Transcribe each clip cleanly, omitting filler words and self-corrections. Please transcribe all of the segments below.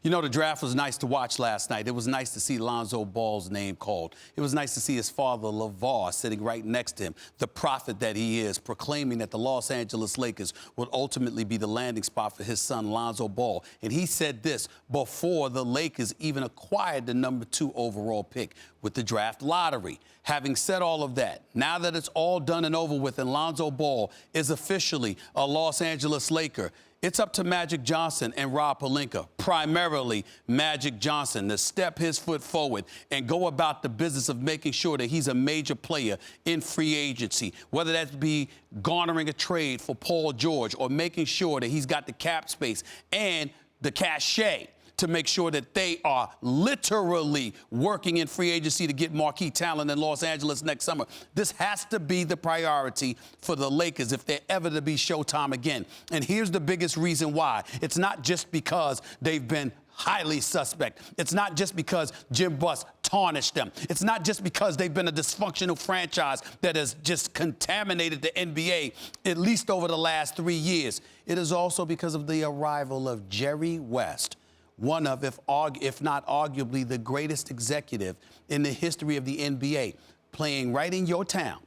You know, the draft was nice to watch last night. It was nice to see Lonzo Ball's name called. It was nice to see his father, LeVar, sitting right next to him, the prophet that he is, proclaiming that the Los Angeles Lakers would ultimately be the landing spot for his son, Lonzo Ball. And he said this before the Lakers even acquired the #2 overall pick with the draft lottery. Having said all of that, now that it's all done and over with and Lonzo Ball is officially a Los Angeles Laker, it's up to Magic Johnson and Rob Pelinka, primarily Magic Johnson, to step his foot forward and go about the business of making sure that he's a major player in free agency, whether that be garnering a trade for Paul George or making sure that he's got the cap space and the cachet to make sure that they are literally working in free agency to get marquee talent in Los Angeles next summer. This has to be the priority for the Lakers if they're ever to be Showtime again. And here's the biggest reason why. It's not just because they've been highly suspect. It's not just because Jim Buss tarnished them. It's not just because they've been a dysfunctional franchise that has just contaminated the NBA, at least over the last 3 years. It is also because of the arrival of Jerry West, one of, if not arguably, the greatest executive in the history of the NBA, playing right in your town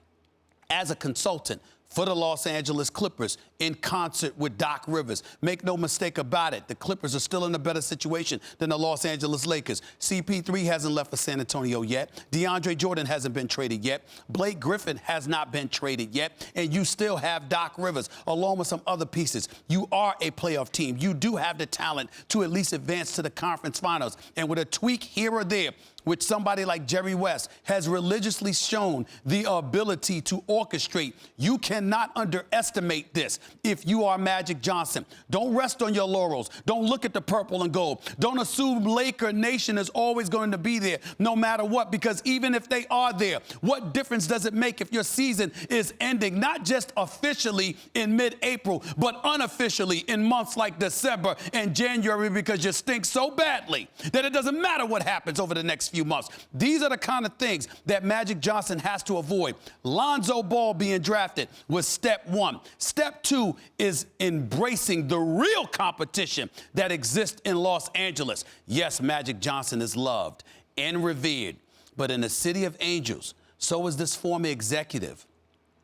as a consultant for the Los Angeles Clippers in concert with Doc Rivers. Make no mistake about it, the Clippers are still in a better situation than the Los Angeles Lakers. CP3 hasn't left for San Antonio yet. DeAndre Jordan hasn't been traded yet. Blake Griffin has not been traded yet. And you still have Doc Rivers, along with some other pieces. You are a playoff team. You do have the talent to at least advance to the conference finals. And with a tweak here or there, which somebody like Jerry West has religiously shown the ability to orchestrate, you cannot underestimate this if you are Magic Johnson. Don't rest on your laurels. Don't look at the purple and gold. Don't assume Laker Nation is always going to be there no matter what, because even if they are there, what difference does it make if your season is ending, not just officially in mid-April, but unofficially in months like December and January, because you stink so badly that it doesn't matter what happens over the next few months. These are the kind of things that Magic Johnson has to avoid. Lonzo Ball being drafted was step one. Step two is embracing the real competition that exists in Los Angeles. Yes, Magic Johnson is loved and revered, but in the city of angels, so is this former executive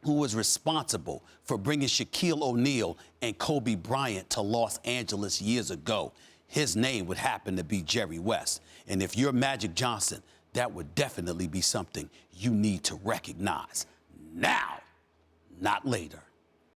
who was responsible for bringing Shaquille O'Neal and Kobe Bryant to Los Angeles years ago. His name would happen to be Jerry West. And if you're Magic Johnson, that would definitely be something you need to recognize now, not later.